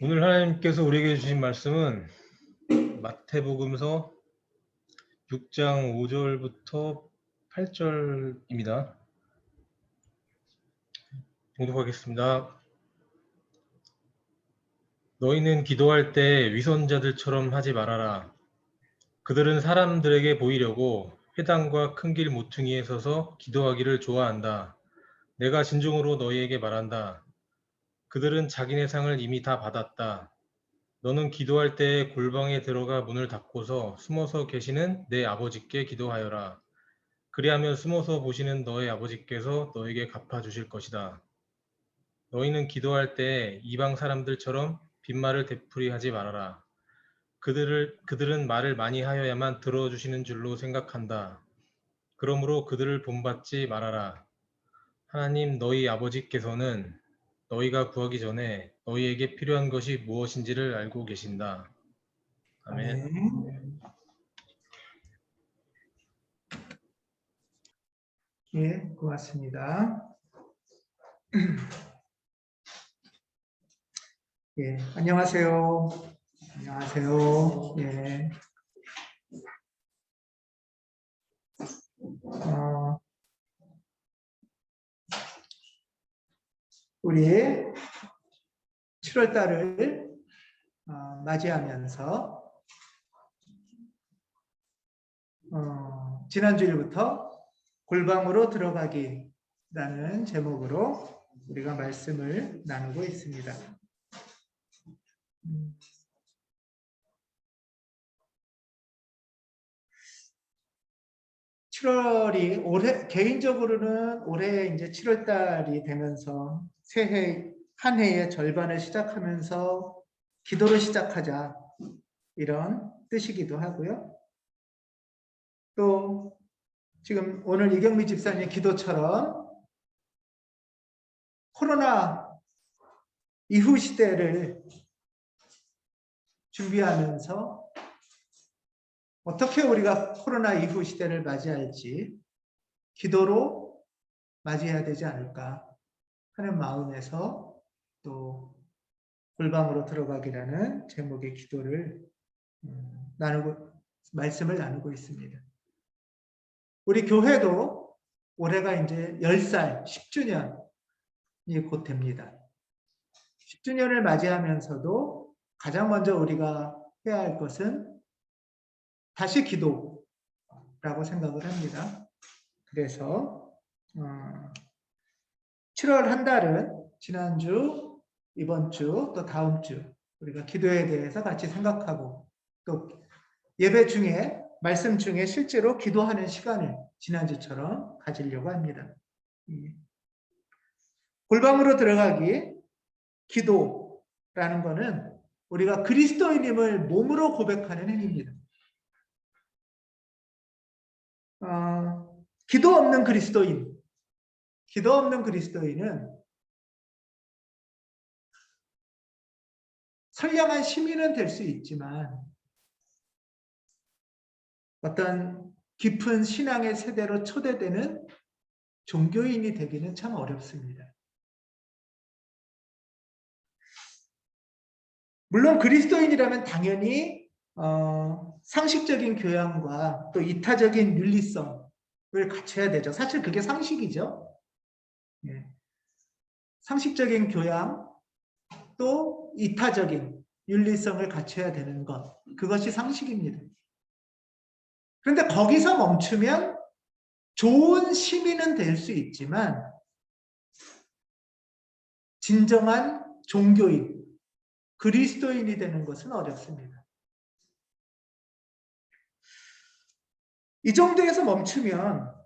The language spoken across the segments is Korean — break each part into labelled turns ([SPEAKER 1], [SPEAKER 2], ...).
[SPEAKER 1] 오늘 하나님께서 우리에게 주신 말씀은 마태복음서 6장 5절부터 8절입니다. 봉독하겠습니다. 너희는 기도할 때 위선자들처럼 하지 말아라. 그들은 사람들에게 보이려고 회당과 큰 길 모퉁이에 서서 기도하기를 좋아한다. 내가 진정으로 너희에게 말한다. 그들은 자기네 상을 이미 다 받았다. 너는 기도할 때 골방에 들어가 문을 닫고서 숨어서 계시는 내 아버지께 기도하여라. 그리하면 숨어서 보시는 너의 아버지께서 너에게 갚아주실 것이다. 너희는 기도할 때 이방 사람들처럼 빈말을 되풀이하지 말아라. 그들은 말을 많이 하여야만 들어주시는 줄로 생각한다. 그러므로 그들을 본받지 말아라. 하나님 너희 아버지께서는 너희가 구하기 전에 너희에게 필요한 것이 무엇인지를 알고 계신다. 아멘.
[SPEAKER 2] 아멘. 예, 고맙습니다. 예, 안녕하세요. 안녕하세요. 예. 우리 7월 달을 맞이하면서 지난주일부터 골방으로 들어가기라는 제목으로 우리가 말씀을 나누고 있습니다. 7월이 올해 개인적으로는 올해 이제 7월 달이 되면서 새해 한 해의 절반을 시작하면서 기도를 시작하자 이런 뜻이기도 하고요. 또 지금 오늘 이경미 집사님 기도처럼 코로나 이후 시대를 준비하면서 어떻게 우리가 코로나 이후 시대를 맞이할지 기도로 맞이해야 되지 않을까 하는 마음에서 또 골방으로 들어가기라는 제목의 기도를 말씀을 나누고 있습니다. 우리 교회도 올해가 이제 10살, 10주년이 곧 됩니다. 10주년을 맞이하면서도 가장 먼저 우리가 해야 할 것은 다시 기도라고 생각을 합니다. 그래서 7월 한 달은 지난주, 이번 주, 또 다음 주 우리가 기도에 대해서 같이 생각하고 또 예배 중에 말씀 중에 실제로 기도하는 시간을 지난주처럼 가지려고 합니다. 골방으로 들어가기, 기도라는 것은 우리가 그리스도인임을 몸으로 고백하는 행위입니다. 기도 없는 그리스도인은 선량한 시민은 될 수 있지만 어떤 깊은 신앙의 세대로 초대되는 종교인이 되기는 참 어렵습니다. 물론 그리스도인이라면 당연히 상식적인 교양과 또 이타적인 윤리성을 갖춰야 되죠. 사실 그게 상식이죠. 예. 상식적인 교양 또 이타적인 윤리성을 갖춰야 되는 것, 그것이 상식입니다. 그런데 거기서 멈추면 좋은 시민은 될 수 있지만 진정한 종교인, 그리스도인이 되는 것은 어렵습니다. 이 정도에서 멈추면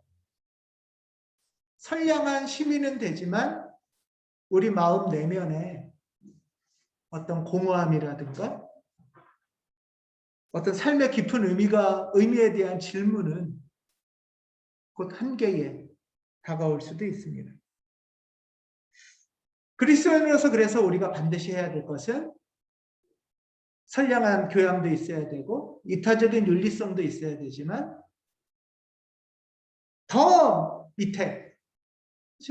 [SPEAKER 2] 선량한 시민은 되지만 우리 마음 내면에 어떤 공허함이라든가 어떤 삶의 깊은 의미에 대한 질문은 곧 한계에 다가올 수도 있습니다. 그리스도인으로서 그래서 우리가 반드시 해야 될 것은 선량한 교양도 있어야 되고 이타적인 윤리성도 있어야 되지만 더 밑에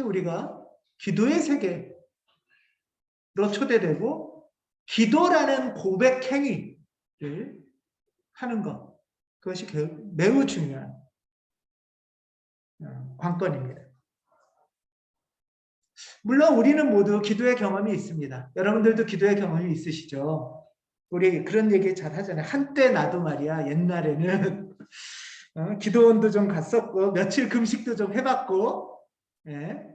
[SPEAKER 2] 우리가 기도의 세계로 초대되고 기도라는 고백 행위를 하는 것, 그것이 매우 중요한 관건입니다. 물론 우리는 모두 기도의 경험이 있습니다. 여러분들도 기도의 경험이 있으시죠? 우리 그런 얘기 잘 하잖아요. 한때 나도 말이야, 옛날에는 기도원도 좀 갔었고 며칠 금식도 좀 해봤고, 예.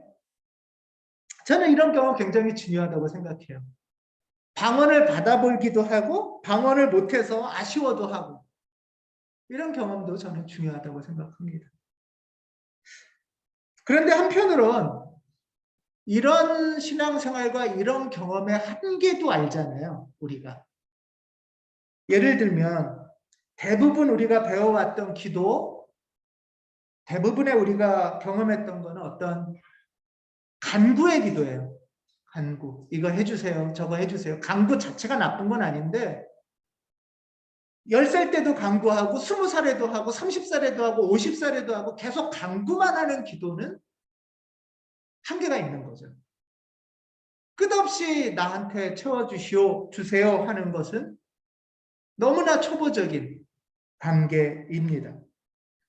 [SPEAKER 2] 저는 이런 경험 굉장히 중요하다고 생각해요. 방언을 받아보기도 하고 방언을 못해서 아쉬워도 하고, 이런 경험도 저는 중요하다고 생각합니다. 그런데 한편으론 이런 신앙생활과 이런 경험의 한계도 알잖아요, 우리가. 예를 들면 대부분 우리가 배워왔던 기도, 대부분의 우리가 경험했던 거는 어떤 간구의 기도예요. 간구. 이거 해주세요. 저거 해주세요. 간구 자체가 나쁜 건 아닌데 10살 때도 간구하고 20살에도 하고 30살에도 하고 50살에도 하고 계속 간구만 하는 기도는 한계가 있는 거죠. 끝없이 나한테 주세요 하는 것은 너무나 초보적인 단계입니다.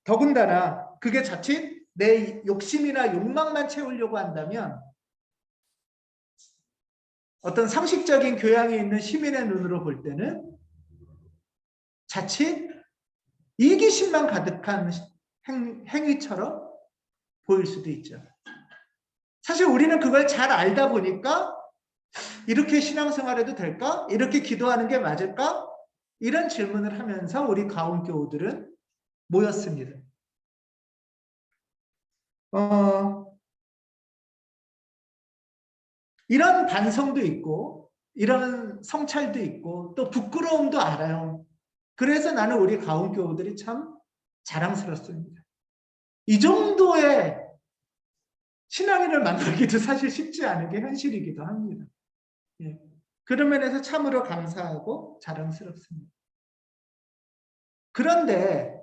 [SPEAKER 2] 더군다나 그게 자칫 내 욕심이나 욕망만 채우려고 한다면 어떤 상식적인 교양이 있는 시민의 눈으로 볼 때는 자칫 이기심만 가득한 행위처럼 보일 수도 있죠. 사실 우리는 그걸 잘 알다 보니까 이렇게 신앙생활해도 될까? 이렇게 기도하는 게 맞을까? 이런 질문을 하면서 우리 가온교우들은 모였습니다. 이런 반성도 있고 이런 성찰도 있고 또 부끄러움도 알아요. 그래서 나는 우리 가온교우들이 참 자랑스럽습니다. 이 정도의 신앙인을 만나기도 사실 쉽지 않은 게 현실이기도 합니다. 예. 그런 면에서 참으로 감사하고 자랑스럽습니다. 그런데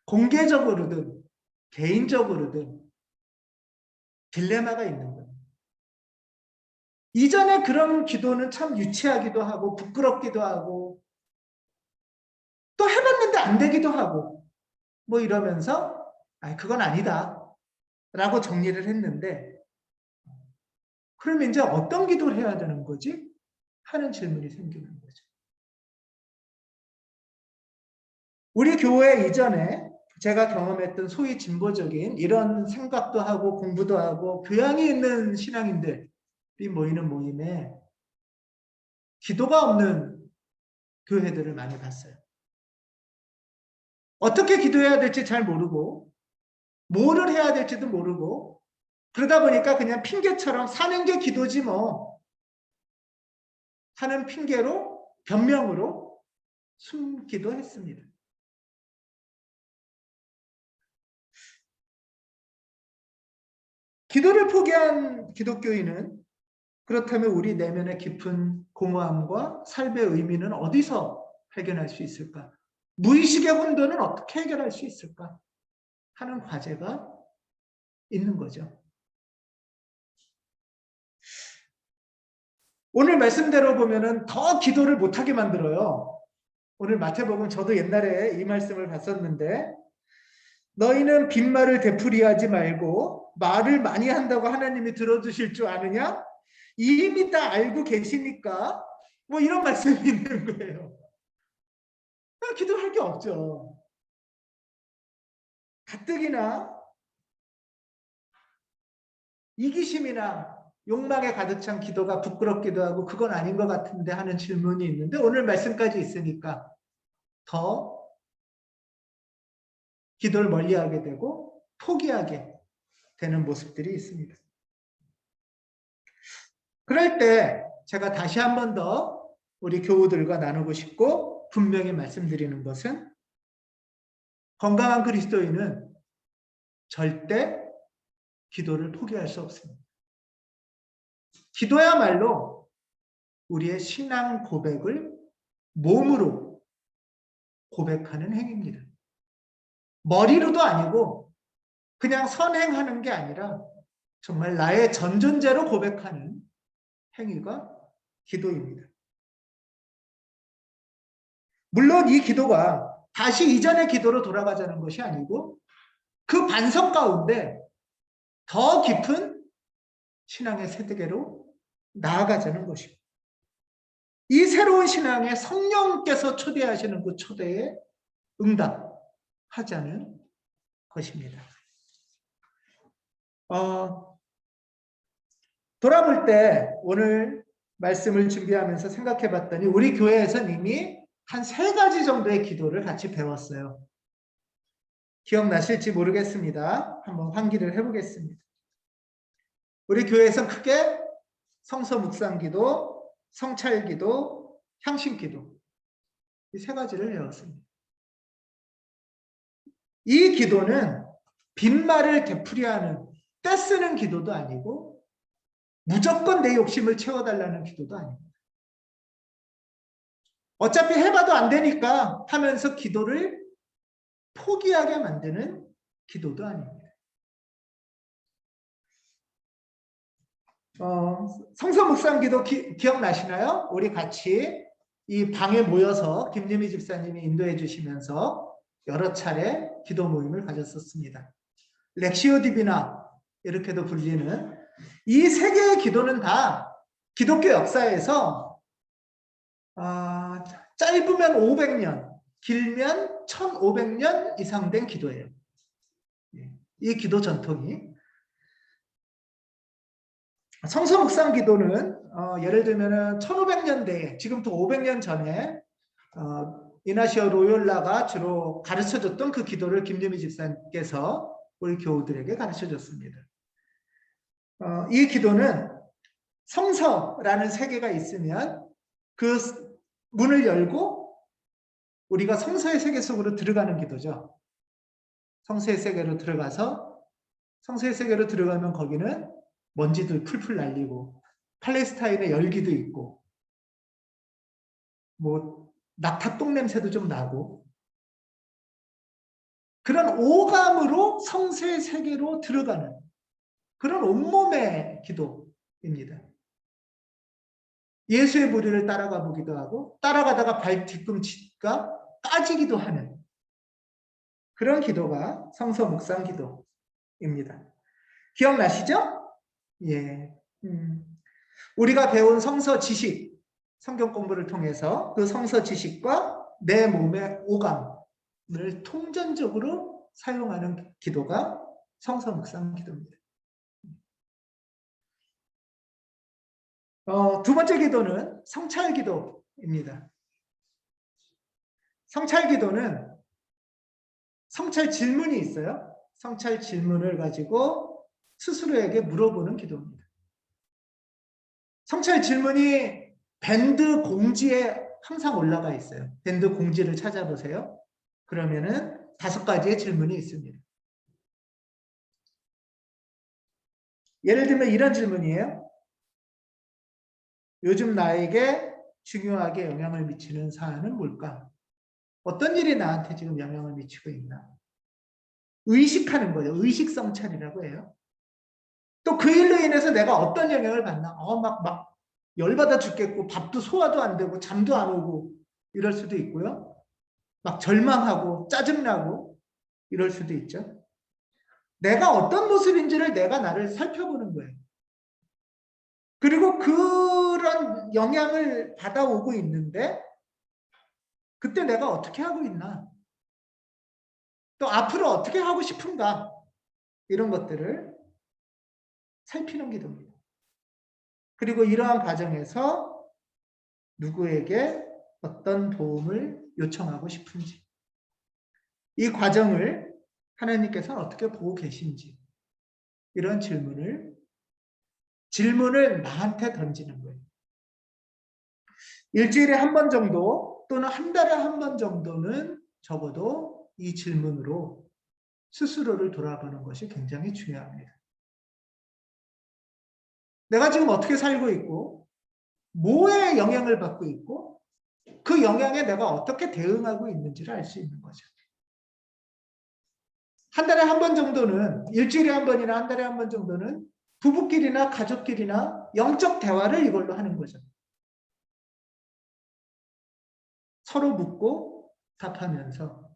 [SPEAKER 2] 공개적으로든 개인적으로든 딜레마가 있는 거예요. 이전에 그런 기도는 참 유치하기도 하고 부끄럽기도 하고 또 해봤는데 안 되기도 하고 뭐 이러면서 그건 아니다 라고 정리를 했는데, 그럼 이제 어떤 기도를 해야 되는 거지? 하는 질문이 생기는 거죠. 우리 교회 이전에 제가 경험했던 소위 진보적인 이런 생각도 하고 공부도 하고 교양이 있는 신앙인들이 모이는 모임에 기도가 없는 교회들을 많이 봤어요. 어떻게 기도해야 될지 잘 모르고 뭐를 해야 될지도 모르고 그러다 보니까 그냥 핑계처럼 사는 게 기도지 뭐 하는 핑계로 변명으로 숨기도 했습니다. 기도를 포기한 기독교인은 그렇다면 우리 내면의 깊은 공허함과 삶의 의미는 어디서 발견할 수 있을까? 무의식의 혼돈은 어떻게 해결할 수 있을까? 하는 과제가 있는 거죠. 오늘 말씀대로 보면은 더 기도를 못하게 만들어요. 오늘 마태복음 저도 옛날에 이 말씀을 봤었는데, 너희는 빈말을 되풀이하지 말고 말을 많이 한다고 하나님이 들어주실 줄 아느냐? 이미 다 알고 계시니까 뭐 이런 말씀이 있는 거예요. 기도할 게 없죠. 가뜩이나 이기심이나 욕망에 가득 찬 기도가 부끄럽기도 하고 그건 아닌 것 같은데 하는 질문이 있는데, 오늘 말씀까지 있으니까 더 기도를 멀리하게 되고 포기하게 되는 모습들이 있습니다. 그럴 때 제가 다시 한 번 더 우리 교우들과 나누고 싶고 분명히 말씀드리는 것은, 건강한 그리스도인은 절대 기도를 포기할 수 없습니다. 기도야말로 우리의 신앙 고백을 몸으로 고백하는 행위입니다. 머리로도 아니고 그냥 선행하는 게 아니라 정말 나의 전존재로 고백하는 행위가 기도입니다. 물론 이 기도가 다시 이전의 기도로 돌아가자는 것이 아니고 그 반석 가운데 더 깊은 신앙의 세계로 나아가자는 것입니다. 이 새로운 신앙에 성령께서 초대하시는 그 초대에 응답하자는 것입니다. 돌아볼 때 오늘 말씀을 준비하면서 생각해 봤더니 우리 교회에서는 이미 한 3가지 정도의 기도를 같이 배웠어요. 기억나실지 모르겠습니다. 한번 환기를 해보겠습니다. 우리 교회에서 크게 성서 묵상 기도, 성찰 기도, 향신 기도 이 3가지를 배웠습니다. 이 기도는 빈말을 되풀이하는 떼쓰는 기도도 아니고 무조건 내 욕심을 채워달라는 기도도 아닙니다. 어차피 해봐도 안 되니까 하면서 기도를 포기하게 만드는 기도도 아닙니다. 성서 묵상 기도 기억나시나요? 우리 같이 이 방에 모여서 김유미 집사님이 인도해 주시면서 여러 차례 기도 모임을 가졌었습니다. 렉시오 디비나 이렇게도 불리는 이 3개의 기도는 다 기독교 역사에서 짧으면 500년, 길면 1500년 이상 된 기도예요. 이 기도 전통이. 성서 묵상 기도는 예를 들면 1500년대에 지금부터 500년 전에 이나시오 로욜라가 주로 가르쳐줬던 그 기도를 김유미 집사님께서 우리 교우들에게 가르쳐줬습니다. 이 기도는 성서라는 세계가 있으면 그 문을 열고 우리가 성서의 세계 속으로 들어가는 기도죠. 성서의 세계로 들어가면 거기는 먼지도 풀풀 날리고 팔레스타인의 열기도 있고 뭐 낙타 똥냄새도 좀 나고 그런 오감으로 성서의 세계로 들어가는 그런 온몸의 기도입니다. 예수의 무리를 따라가 보기도 하고 따라가다가 발 뒤꿈치가 까지기도 하는 그런 기도가 성서 묵상 기도입니다. 기억나시죠? 예. 우리가 배운 성서 지식, 성경 공부를 통해서 그 성서 지식과 내 몸의 오감을 통전적으로 사용하는 기도가 성서 묵상 기도입니다. 2번째 기도는 성찰 기도입니다. 성찰 기도는 성찰 질문이 있어요. 성찰 질문을 가지고 스스로에게 물어보는 기도입니다. 성찰 질문이 밴드 공지에 항상 올라가 있어요. 밴드 공지를 찾아보세요. 그러면은 5가지의 질문이 있습니다. 예를 들면 이런 질문이에요. 요즘 나에게 중요하게 영향을 미치는 사안은 뭘까? 어떤 일이 나한테 지금 영향을 미치고 있나? 의식하는 거예요. 의식 성찰이라고 해요. 또 그 일로 인해서 내가 어떤 영향을 받나? 막 열받아 죽겠고 밥도 소화도 안 되고 잠도 안 오고 이럴 수도 있고요. 막 절망하고 짜증나고 이럴 수도 있죠. 내가 어떤 모습인지를 내가 나를 살펴보는 거예요. 그리고 그런 영향을 받아오고 있는데 그때 내가 어떻게 하고 있나? 또 앞으로 어떻게 하고 싶은가? 이런 것들을 살피는 기도입니다. 그리고 이러한 과정에서 누구에게 어떤 도움을 요청하고 싶은지 이 과정을 하나님께서는 어떻게 보고 계신지 이런 질문을 나한테 던지는 거예요. 일주일에 한 번 정도 또는 한 달에 한 번 정도는 적어도 이 질문으로 스스로를 돌아보는 것이 굉장히 중요합니다. 내가 지금 어떻게 살고 있고 뭐에 영향을 받고 있고 그 영향에 내가 어떻게 대응하고 있는지를 알 수 있는 거죠. 한 달에 한 번 정도는 일주일에 한 번이나 한 달에 한 번 정도는 부부끼리나 가족끼리나 영적 대화를 이걸로 하는 거죠. 서로 묻고 답하면서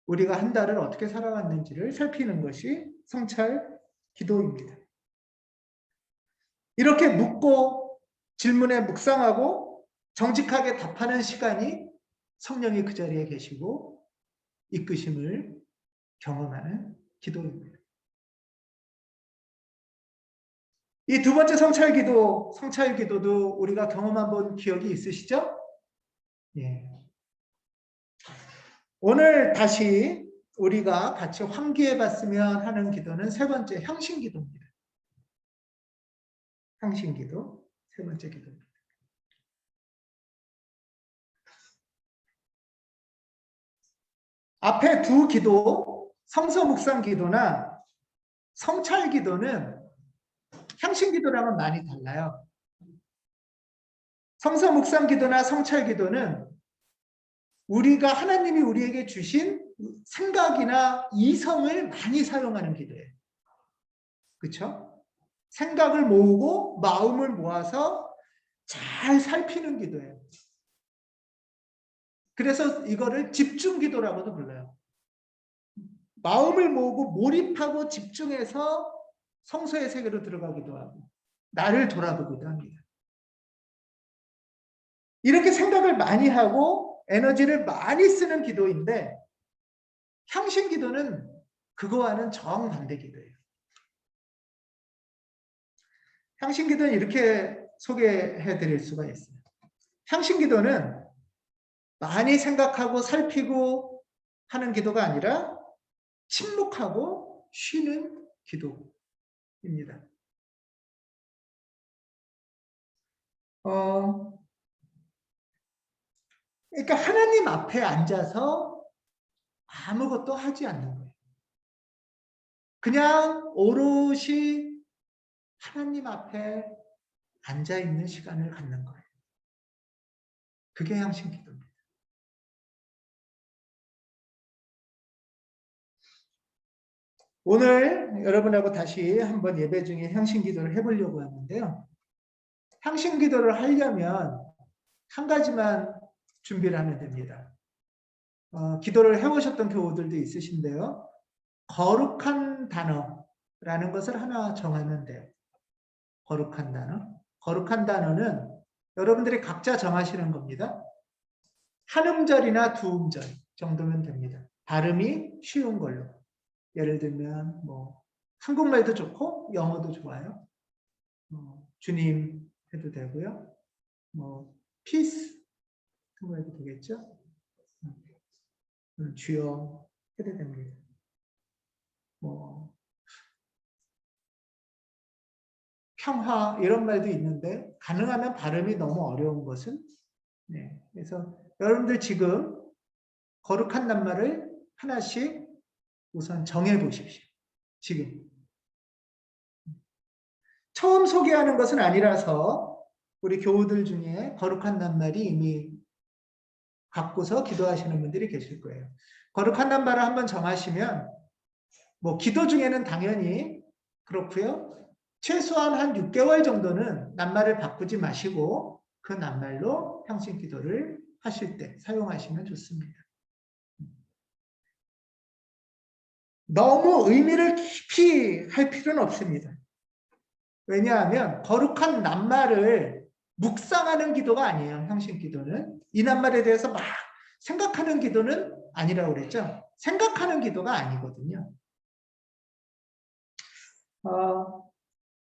[SPEAKER 2] 우리가 한 달을 어떻게 살아왔는지를 살피는 것이 성찰 기도입니다. 이렇게 묻고 질문에 묵상하고 정직하게 답하는 시간이 성령이 그 자리에 계시고 이끄심을 경험하는 기도입니다. 이 두 번째 성찰 기도도 우리가 경험한 본 기억이 있으시죠? 예. 오늘 다시 우리가 같이 환기해 봤으면 하는 기도는 세 번째 향신 기도입니다. 향신 기도, 세 번째 기도입니다. 앞에 두 기도, 성서 묵상 기도나 성찰 기도는 향신 기도랑은 많이 달라요. 성서 묵상 기도나 성찰 기도는 우리가 하나님이 우리에게 주신 생각이나 이성을 많이 사용하는 기도예요. 그렇죠? 생각을 모으고 마음을 모아서 잘 살피는 기도예요. 그래서 이거를 집중 기도라고도 불러요. 마음을 모으고 몰입하고 집중해서 성서의 세계로 들어가기도 하고 나를 돌아보기도 합니다. 이렇게 생각을 많이 하고 에너지를 많이 쓰는 기도인데 향신 기도는 그거와는 정반대 기도예요. 향신 기도는 이렇게 소개해 드릴 수가 있어요. 향신 기도는 많이 생각하고 살피고 하는 기도가 아니라 침묵하고 쉬는 기도입니다. 그러니까 하나님 앞에 앉아서 아무것도 하지 않는 거예요. 그냥 오롯이 하나님 앞에 앉아 있는 시간을 갖는 거예요. 그게 향신 기도입니다. 오늘 여러분하고 다시 한번 예배 중에 향신 기도를 해보려고 하는데요. 향신 기도를 하려면 한 가지만 준비를 하면 됩니다. 기도를 해보셨던 교우들도 있으신데요. 거룩한 단어라는 것을 하나 정하면 돼요. 거룩한 단어. 거룩한 단어는 여러분들이 각자 정하시는 겁니다. 한 음절이나 두 음절 정도면 됩니다. 발음이 쉬운 걸로. 예를 들면 한국말도 좋고 영어도 좋아요. 주님 해도 되고요. peace 그거 해도 되겠죠. 주여 해도 됩니다. 평화 이런 말도 있는데 가능하면 발음이 너무 어려운 것은 그래서 여러분들 지금 거룩한 낱말을 하나씩 우선 정해 보십시오. 지금 처음 소개하는 것은 아니라서 우리 교우들 중에 거룩한 낱말이 이미 갖고서 기도하시는 분들이 계실 거예요. 거룩한 낱말을 한번 정하시면 기도 중에는 당연히 그렇고요. 최소한 한 6개월 정도는 낱말을 바꾸지 마시고 그 낱말로 향신 기도를 하실 때 사용하시면 좋습니다. 너무 의미를 깊이 할 필요는 없습니다. 왜냐하면 거룩한 낱말을 묵상하는 기도가 아니에요. 향신 기도는. 이 낱말에 대해서 막 생각하는 기도는 아니라고 그랬죠. 생각하는 기도가 아니거든요.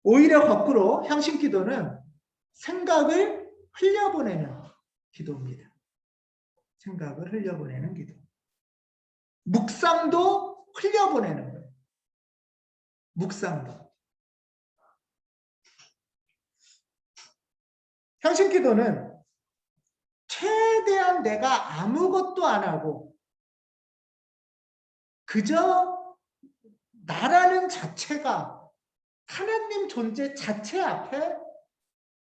[SPEAKER 2] 오히려 거꾸로 향신 기도는 생각을 흘려보내는 기도입니다. 생각을 흘려보내는 기도. 묵상도 흘려보내는 거예요. 묵상도. 향신 기도는 최대한 내가 아무것도 안 하고 그저 나라는 자체가 하나님 존재 자체 앞에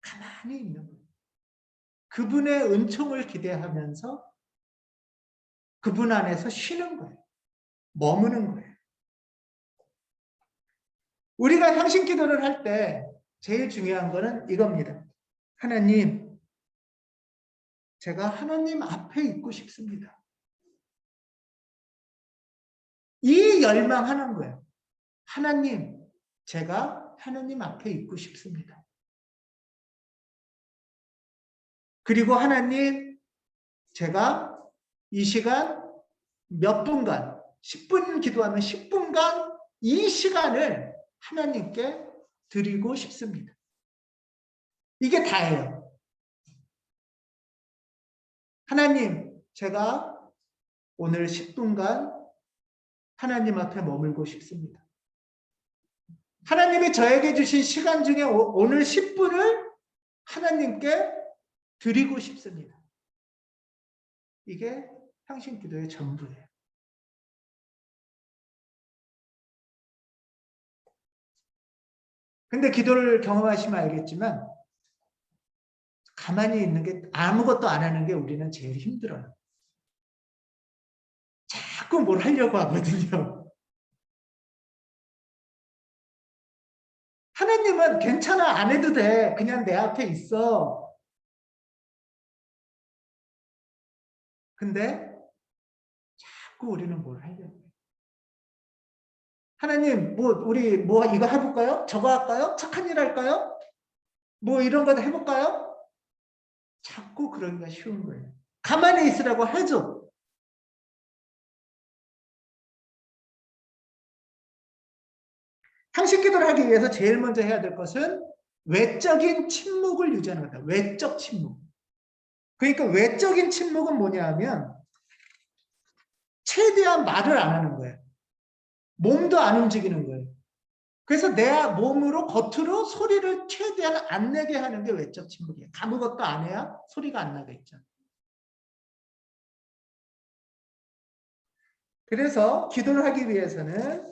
[SPEAKER 2] 가만히 있는 거예요. 그분의 은총을 기대하면서 그분 안에서 쉬는 거예요. 머무는 거예요. 우리가 향신 기도를 할 때 제일 중요한 거는 이겁니다. 하나님, 제가 하나님 앞에 있고 싶습니다. 이 열망하는 거예요. 하나님, 제가 하나님 앞에 있고 싶습니다. 그리고 하나님, 제가 이 시간 몇 분간, 10분 기도하면 10분간 이 시간을 하나님께 드리고 싶습니다. 이게 다예요. 하나님, 제가 오늘 10분간 하나님 앞에 머물고 싶습니다. 하나님이 저에게 주신 시간 중에 오늘 10분을 하나님께 드리고 싶습니다. 이게 향신기도의 전부예요. 근데 기도를 경험하시면 알겠지만 가만히 있는 게, 아무것도 안 하는 게 우리는 제일 힘들어요. 자꾸 뭘 하려고 하거든요. 하나님은 괜찮아, 안 해도 돼. 그냥 내 앞에 있어. 근데 자꾸 우리는 뭘 하려고 해요. 하나님, 우리 이거 해볼까요? 저거 할까요? 착한 일 할까요? 이런 거 해볼까요? 자꾸 그러기가 쉬운 거예요. 가만히 있으라고 해줘. 상식기도를 하기 위해서 제일 먼저 해야 될 것은 외적인 침묵을 유지하는 겁니다. 외적 침묵. 그러니까 외적인 침묵은 뭐냐 하면 최대한 말을 안 하는 거예요. 몸도 안 움직이는 거예요. 그래서 내 몸으로 겉으로 소리를 최대한 안 내게 하는 게 외적 침묵이에요. 아무것도 안 해야 소리가 안 나겠죠. 그래서 기도를 하기 위해서는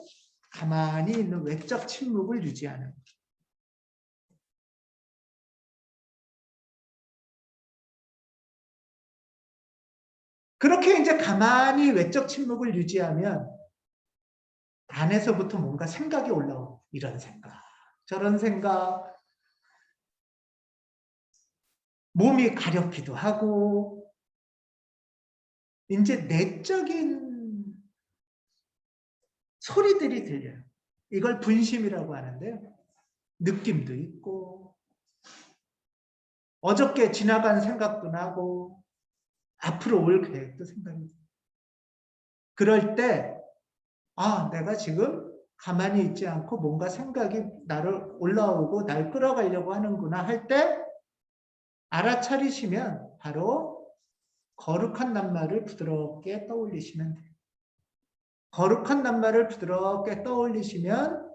[SPEAKER 2] 가만히 있는 외적 침묵을 유지하는 거예요. 그렇게 이제 가만히 외적 침묵을 유지하면 안에서부터 뭔가 생각이 올라오고, 이런 생각, 저런 생각, 몸이 가렵기도 하고, 이제 내적인 소리들이 들려요. 이걸 분심이라고 하는데요. 느낌도 있고, 어저께 지나간 생각도 나고, 앞으로 올 계획도 생각이 들어요. 그럴 때, 내가 지금 가만히 있지 않고 뭔가 생각이 나를 올라오고 날 끌어가려고 하는구나 할 때 알아차리시면 바로 거룩한 낱말을 부드럽게 떠올리시면 돼요. 거룩한 낱말을 부드럽게 떠올리시면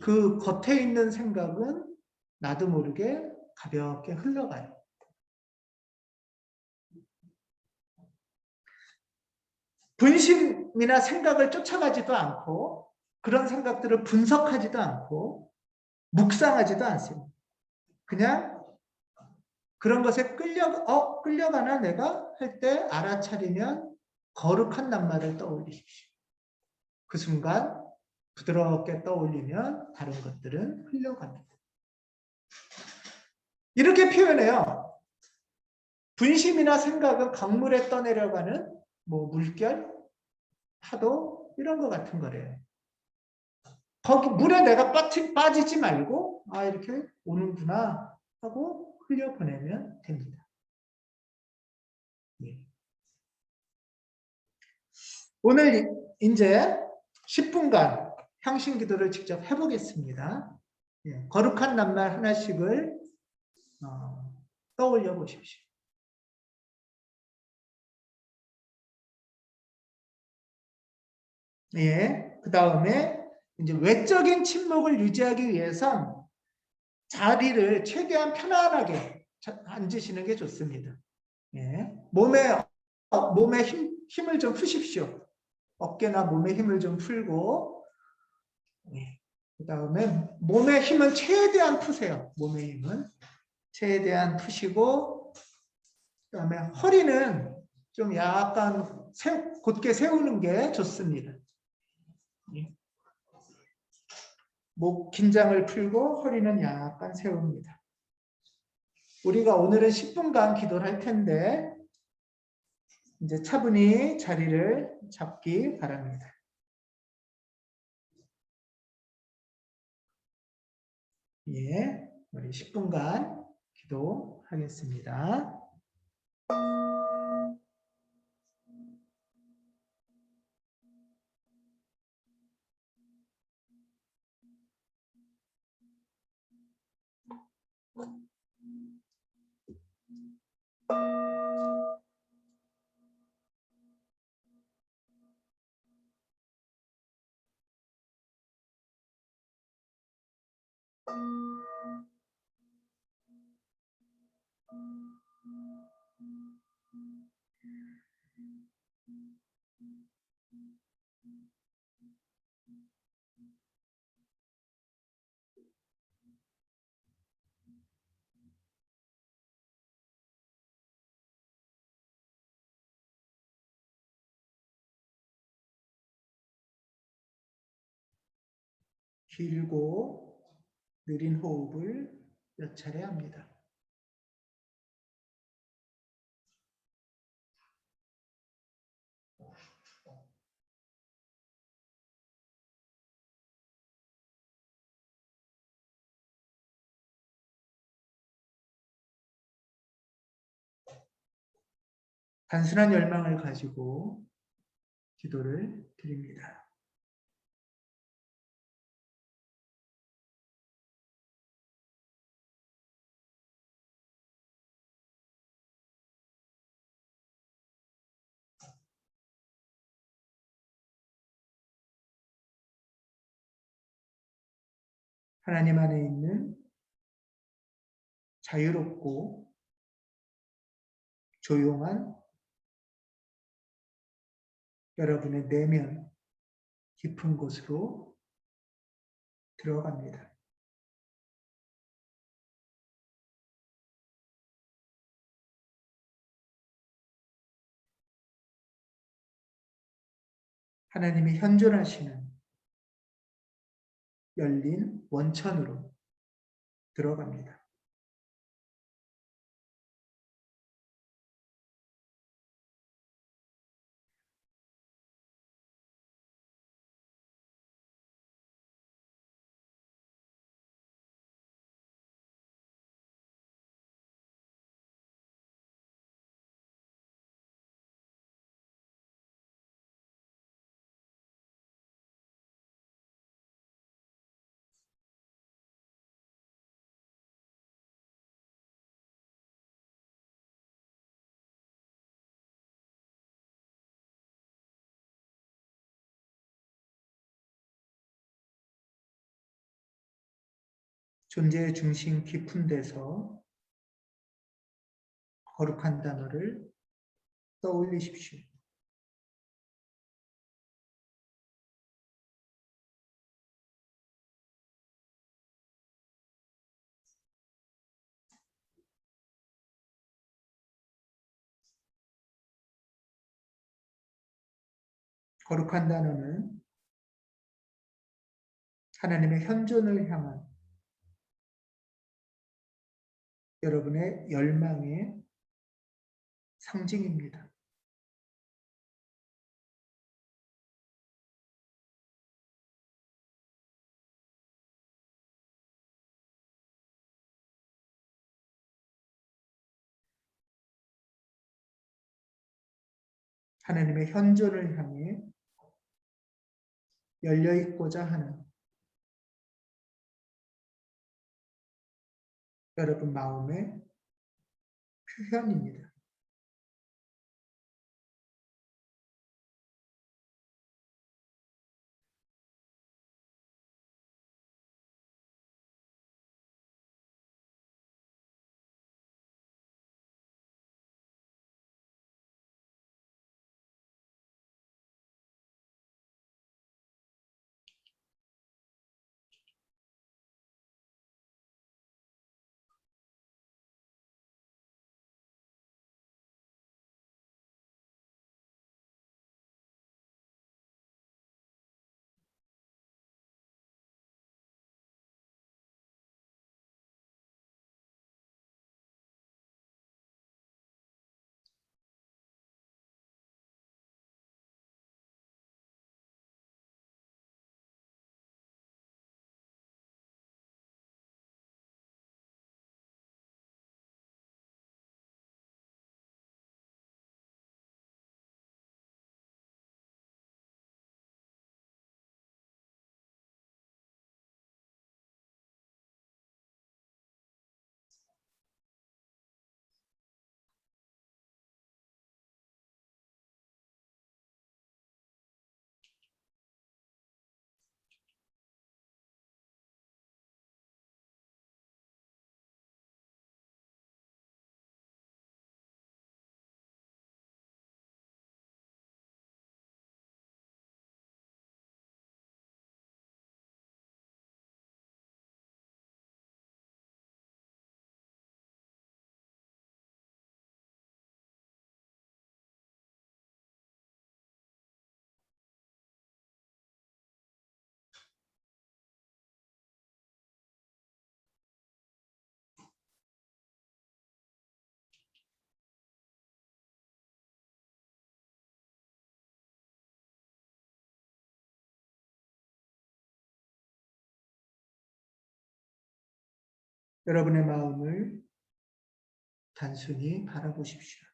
[SPEAKER 2] 그 겉에 있는 생각은 나도 모르게 가볍게 흘러가요. 분심이나 생각을 쫓아가지도 않고 그런 생각들을 분석하지도 않고 묵상하지도 않습니다. 그냥 그런 것에 끌려가나 내가 할 때 알아차리면 거룩한 낱말을 떠올리십시오. 그 순간 부드럽게 떠올리면 다른 것들은 흘러갑니다. 이렇게 표현해요. 분심이나 생각은 강물에 떠내려가는 물결, 파도 이런 것 같은 거래요. 거기 물에 내가 빠지지 말고 이렇게 오는구나 하고 흘려보내면 됩니다. 예. 오늘 이제 10분간 향신기도를 직접 해보겠습니다. 예. 거룩한 낱말 하나씩을 떠올려 보십시오. 예. 그 다음에 이제 외적인 침묵을 유지하기 위해선 자리를 최대한 편안하게 앉으시는 게 좋습니다. 예. 몸에 힘을 좀 푸십시오. 어깨나 몸에 힘을 좀 풀고, 예. 그 다음에 몸의 힘은 최대한 푸세요. 몸의 힘은 최대한 푸시고, 그 다음에 허리는 좀 약간 곧게 세우는 게 좋습니다. 예. 목 긴장을 풀고 허리는 약간 세웁니다. 우리가 오늘은 10분간 기도를 할 텐데 이제 차분히 자리를 잡기 바랍니다. 예, 우리 10분간 기도하겠습니다. 길고 느린 호흡을 몇 차례 합니다. 단순한 열망을 가지고 기도를 드립니다. 하나님 안에 있는 자유롭고 조용한 여러분의 내면 깊은 곳으로 들어갑니다. 하나님이 현존하시는 열린 원천으로 들어갑니다. 존재의 중심 깊은 데서 거룩한 단어를 떠올리십시오. 거룩한 단어는 하나님의 현존을 향한 여러분의 열망의 상징입니다. 하나님의 현존을 향해 열려 있고자 하는 여러분 마음의 표현입니다. 여러분의 마음을 단순히 바라보십시오.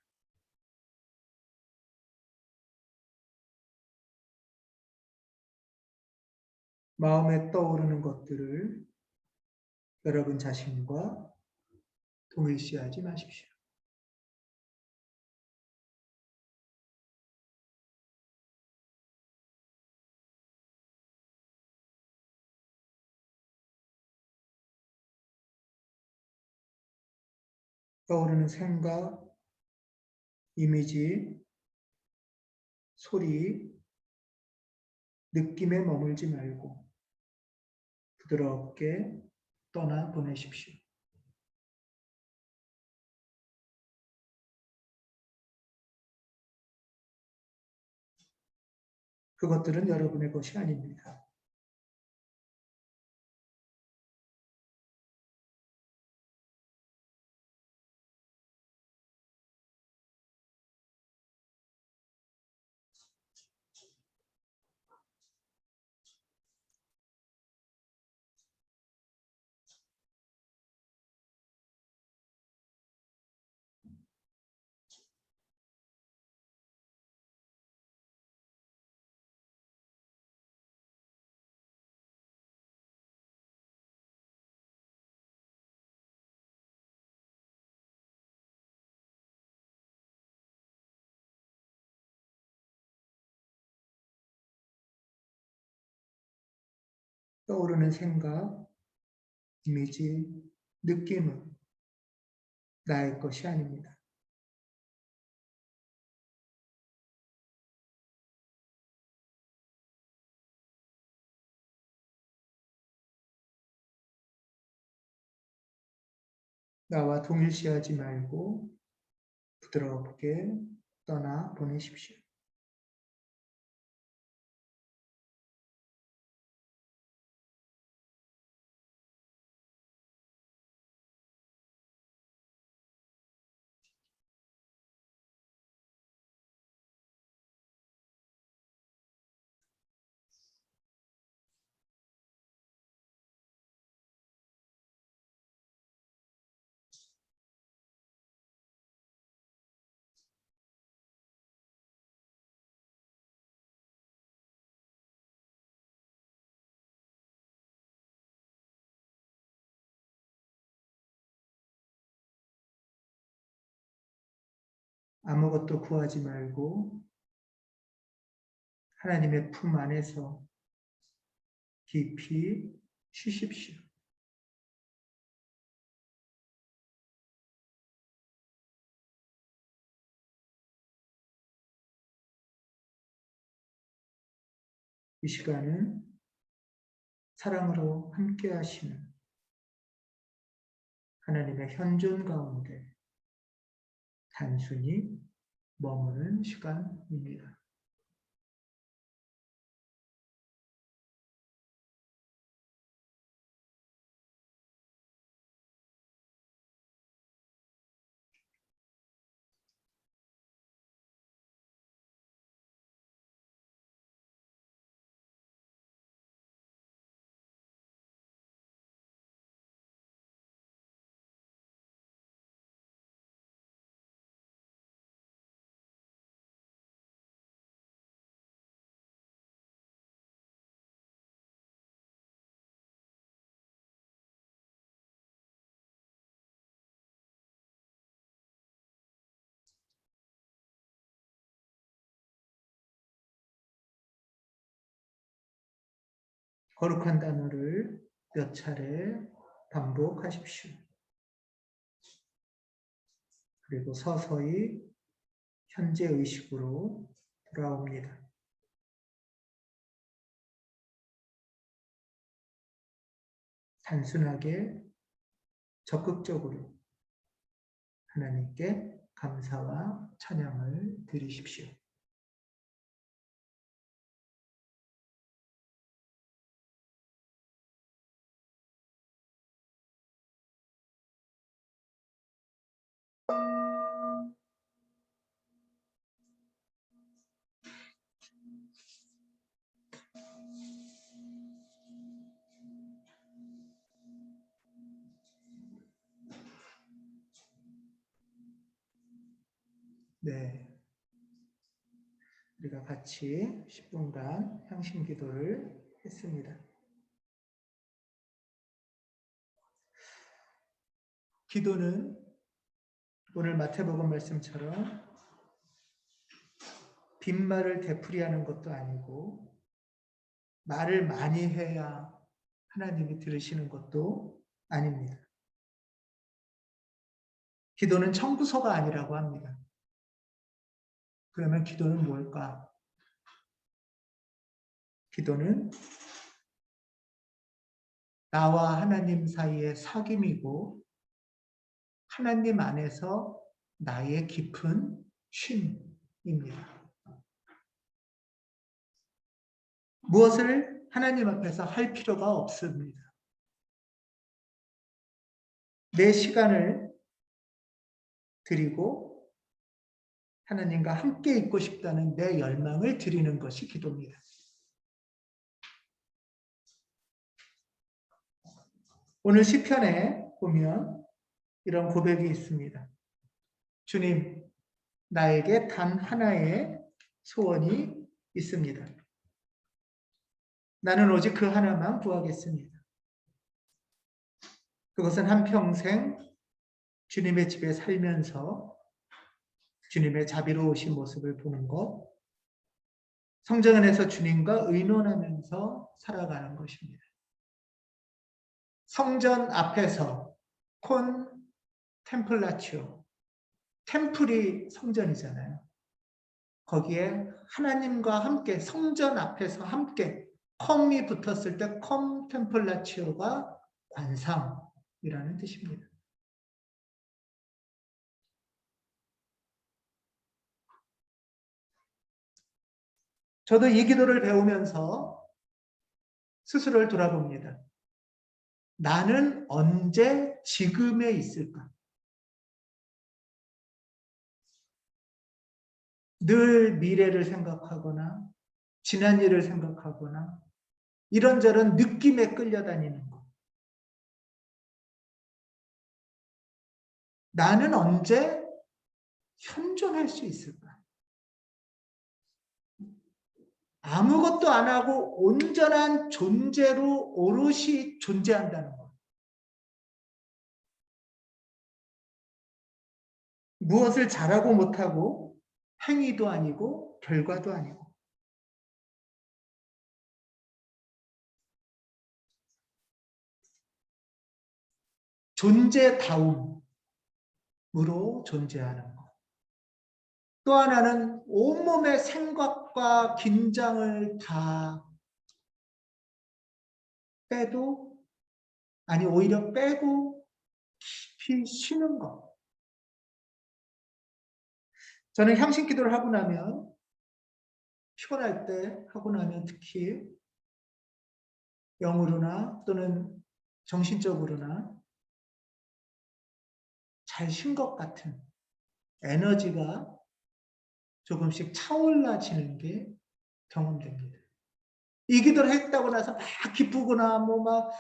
[SPEAKER 2] 마음에 떠오르는 것들을 여러분 자신과 동일시하지 마십시오. 떠오르는 생각, 이미지, 소리, 느낌에 머물지 말고 부드럽게 떠나보내십시오. 그것들은 여러분의 것이 아닙니다. 떠오르는 생각, 이미지, 느낌은 나의 것이 아닙니다. 나와 동일시하지 말고 부드럽게 떠나보내십시오. 아무것도 구하지 말고 하나님의 품 안에서 깊이 쉬십시오. 이 시간은 사랑으로 함께 하시는 하나님의 현존 가운데 단순히 머무는 시간입니다. 거룩한 단어를 몇 차례 반복하십시오. 그리고 서서히 현재 의식으로 돌아옵니다. 단순하게 적극적으로 하나님께 감사와 찬양을 드리십시오. 네. 우리가 같이 10분간 향신 기도를 했습니다. 기도는 오늘 마태복음 말씀처럼 빈말을 되풀이하는 것도 아니고 말을 많이 해야 하나님이 들으시는 것도 아닙니다. 기도는 청구서가 아니라고 합니다. 그러면 기도는 뭘까? 기도는 나와 하나님 사이의 사귐이고 하나님 안에서 나의 깊은 쉼입니다. 무엇을 하나님 앞에서 할 필요가 없습니다. 내 시간을 드리고 하나님과 함께 있고 싶다는 내 열망을 드리는 것이 기도입니다. 오늘 시편에 보면 이런 고백이 있습니다. 주님, 나에게 단 하나의 소원이 있습니다. 나는 오직 그 하나만 구하겠습니다. 그것은 한평생 주님의 집에 살면서 주님의 자비로우신 모습을 보는 것, 성전 안에서 주님과 의논하면서 살아가는 것입니다. 성전 앞에서 콘 템플라치오, 템플이 성전이잖아요. 거기에 하나님과 함께 성전 앞에서 함께 컴이 붙었을 때 컴 템플라치오가 관상이라는 뜻입니다. 저도 이 기도를 배우면서 스스로를 돌아봅니다. 나는 언제 지금에 있을까? 늘 미래를 생각하거나 지난 일을 생각하거나 이런저런 느낌에 끌려다니는 것. 나는 언제 현존할 수 있을까? 아무것도 안 하고 온전한 존재로 오롯이 존재한다는 것. 무엇을 잘하고 못하고 행위도 아니고 결과도 아니고 존재다움으로 존재하는 것. 또 하나는 온몸의 생각과 긴장을 다 빼도 아니 오히려 빼고 깊이 쉬는 것. 저는 향신 기도를 하고 나면 피곤할 때 하고 나면 특히 영으로나 또는 정신적으로나 잘 쉰 것 같은 에너지가 조금씩 차올라지는 게 경험됩니다. 이 기도를 했다고 나서 막 기쁘거나 막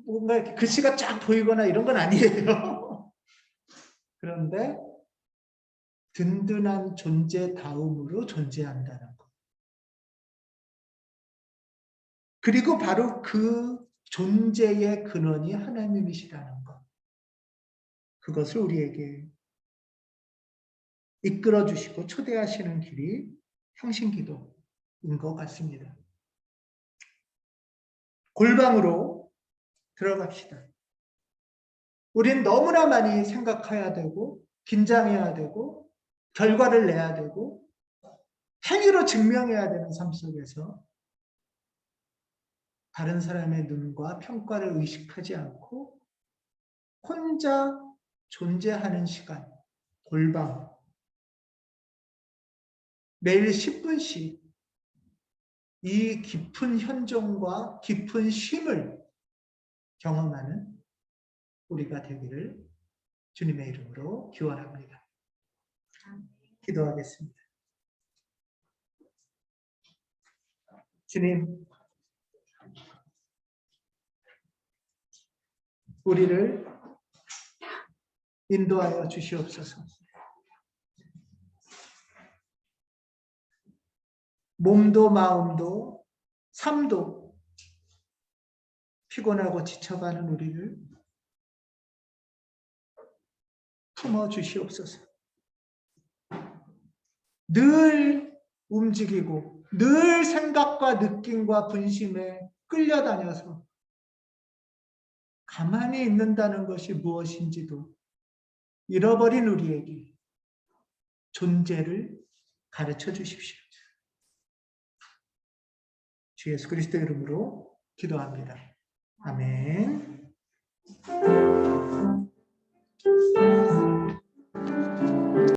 [SPEAKER 2] 뭔가 이렇게 글씨가 쫙 보이거나 이런 건 아니에요. 그런데 든든한 존재다움으로 존재한다는 것. 그리고 바로 그 존재의 근원이 하나님이시라는 것. 그것을 우리에게 이끌어 주시고 초대하시는 길이 향신기도인 것 같습니다. 골방으로 들어갑시다. 우린 너무나 많이 생각해야 되고 긴장해야 되고 결과를 내야 되고 행위로 증명해야 되는 삶 속에서 다른 사람의 눈과 평가를 의식하지 않고 혼자 존재하는 시간, 골방, 매일 10분씩 이 깊은 현존과 깊은 쉼을 경험하는 우리가 되기를 주님의 이름으로 기원합니다. 기도하겠습니다. 주님, 우리를 인도하여 주시옵소서. 몸도 마음도 삶도 피곤하고 지쳐가는 우리를 품어 주시옵소서. 늘 움직이고 늘 생각과 느낌과 분심에 끌려다녀서 가만히 있는다는 것이 무엇인지도 잃어버린 우리에게 존재를 가르쳐 주십시오. 주 예수 그리스도의 이름으로 기도합니다. 아멘.